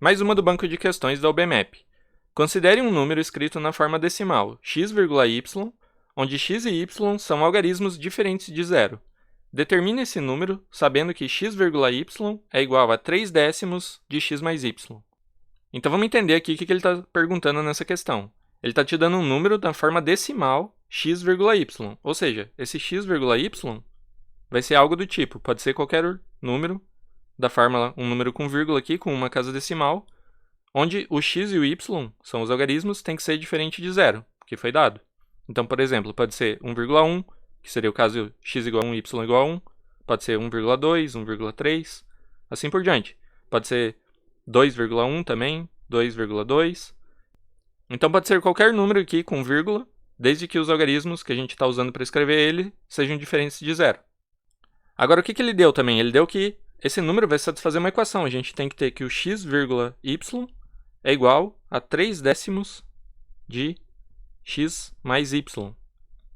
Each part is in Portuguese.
Mais uma do banco de questões da UBMAP. Considere um número escrito na forma decimal x,y, onde x e y são algarismos diferentes de zero. Determine esse número sabendo que x,y é igual a 3 décimos de x mais y. Então vamos entender aqui o que ele está perguntando nessa questão. Ele está te dando um número na forma decimal x,y, ou seja, esse x,y vai ser algo do tipo, pode ser qualquer número da fórmula, um número com vírgula aqui, com uma casa decimal, onde o x e o y são os algarismos, tem que ser diferente de zero, que foi dado. Então, por exemplo, pode ser 1,1, que seria o caso x igual a 1, y igual a 1, pode ser 1,2, 1,3, assim por diante. Pode ser 2,1 também, 2,2. Então pode ser qualquer número aqui com vírgula, desde que os algarismos que a gente está usando para escrever ele sejam diferentes de zero. Agora o que ele deu também? Ele deu que esse número vai satisfazer uma equação. A gente tem que ter que o x, y é igual a 3 décimos de x mais y.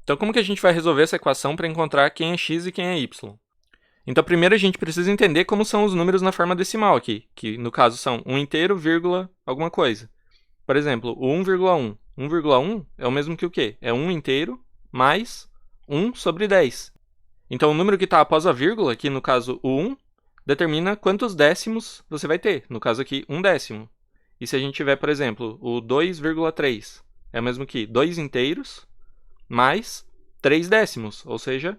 Então como que a gente vai resolver essa equação para encontrar quem é x e quem é y? Então primeiro a gente precisa entender como são os números na forma decimal aqui, que no caso são 1 inteiro, vírgula, alguma coisa. Por exemplo, o 1,1. 1,1 é o mesmo que o quê? É 1 inteiro mais 1 sobre 10. Então o número que está após a vírgula, aqui no caso o 1, determina quantos décimos você vai ter. No caso aqui, 1 décimo. E se a gente tiver, por exemplo, o 2,3, é o mesmo que 2 inteiros mais 3 décimos, ou seja,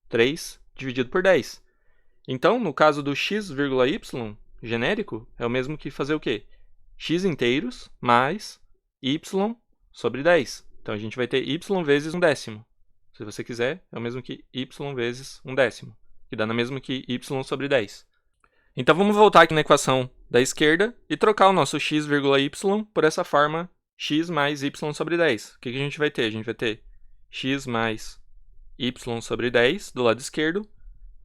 3 dividido por 10. Então, no caso do x, y genérico, é o mesmo que fazer o quê? X inteiros mais y sobre 10. Então, a gente vai ter y vezes 1 décimo. Se você quiser, é o mesmo que y vezes 1 décimo, que dá no mesmo que y sobre 10. Então, vamos voltar aqui na equação da esquerda e trocar o nosso x, y por essa forma x mais y sobre 10. O que a gente vai ter? A gente vai ter x mais y sobre 10 do lado esquerdo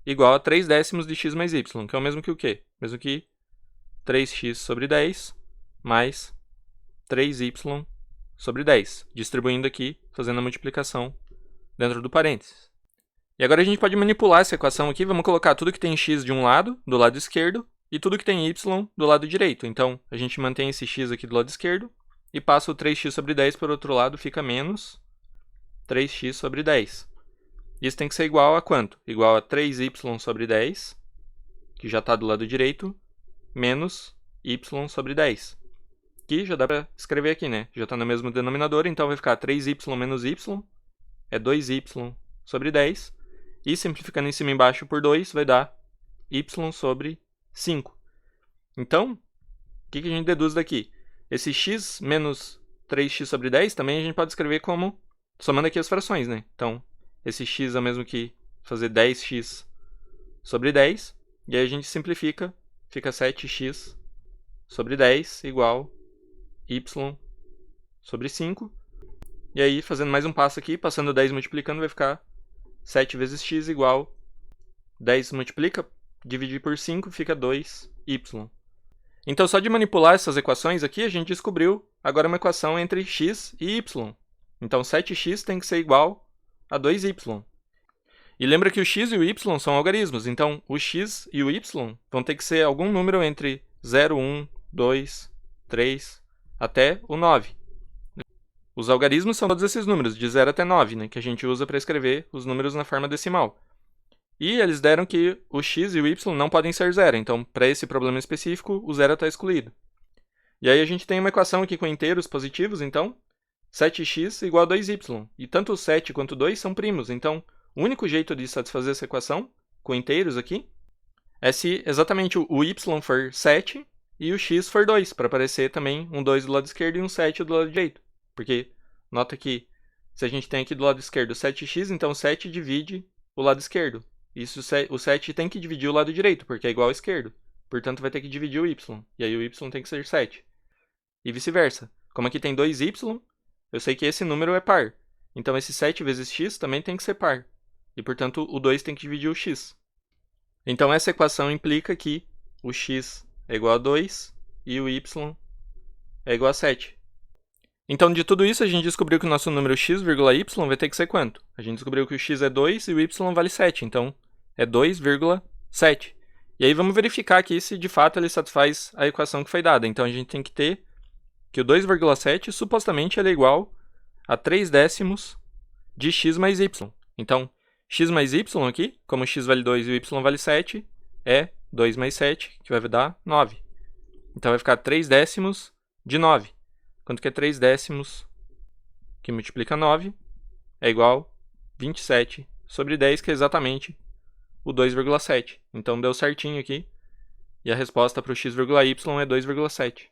igual a 3 décimos de x mais y, que é o mesmo que o quê? Mesmo que 3x sobre 10 mais 3y sobre 10, distribuindo aqui, fazendo a multiplicação dentro do parênteses. E agora a gente pode manipular essa equação aqui, vamos colocar tudo que tem x de um lado, do lado esquerdo, e tudo que tem y do lado direito. Então, a gente mantém esse x aqui do lado esquerdo, e passa o 3x sobre 10 para o outro lado, fica menos 3x sobre 10. Isso tem que ser igual a quanto? Igual a 3y sobre 10, que já está do lado direito, menos y sobre 10. Que já dá para escrever aqui, né? Já está no mesmo denominador, então vai ficar 3y menos y, é 2y sobre 10. E simplificando em cima e embaixo por 2, vai dar y sobre 5. Então, o que a gente deduz daqui? Esse x menos 3x sobre 10 também a gente pode escrever como somando aqui as frações, né? Então, esse x é o mesmo que fazer 10x sobre 10. E aí a gente simplifica, fica 7x sobre 10 igual y sobre 5. E aí, fazendo mais um passo aqui, passando 10 multiplicando, vai ficar 7 vezes x igual 10 multiplica, dividir por 5, fica 2y. Então, só de manipular essas equações aqui, a gente descobriu agora uma equação entre x e y. Então, 7x tem que ser igual a 2y. E lembra que o x e o y são algarismos, então o x e o y vão ter que ser algum número entre 0, 1, 2, 3, até o 9. Os algarismos são todos esses números, de 0 até 9, né, que a gente usa para escrever os números na forma decimal. E eles deram que o x e o y não podem ser zero, então para esse problema específico, o zero está excluído. E aí a gente tem uma equação aqui com inteiros positivos, então 7x igual a 2y. E tanto o 7 quanto o 2 são primos, então o único jeito de satisfazer essa equação, com inteiros aqui, é se exatamente o y for 7 e o x for 2, para aparecer também um 2 do lado esquerdo e um 7 do lado direito. Porque nota que se a gente tem aqui do lado esquerdo 7x, então 7 divide o lado esquerdo. Isso, o 7 tem que dividir o lado direito, porque é igual ao esquerdo. Portanto, vai ter que dividir o y. E aí o y tem que ser 7. E vice-versa. Como aqui tem 2y, eu sei que esse número é par. Então, esse 7 vezes x também tem que ser par. E, portanto, o 2 tem que dividir o x. Então, essa equação implica que o x é igual a 2 e o y é igual a 7. Então, de tudo isso, a gente descobriu que o nosso número x, y vai ter que ser quanto? A gente descobriu que o x é 2 e o y vale 7. Então, é 2,7. E aí vamos verificar aqui se de fato ele satisfaz a equação que foi dada. Então a gente tem que ter que o 2,7 supostamente ele é igual a 3 décimos de x mais y. Então, x mais y aqui, como x vale 2 e o y vale 7, é 2 mais 7, que vai dar 9. Então vai ficar 3 décimos de 9. Quanto que é 3 décimos que multiplica 9 é igual a 27 sobre 10, que é exatamente o 2,7. Então deu certinho aqui. E a resposta para o x,y é 2,7.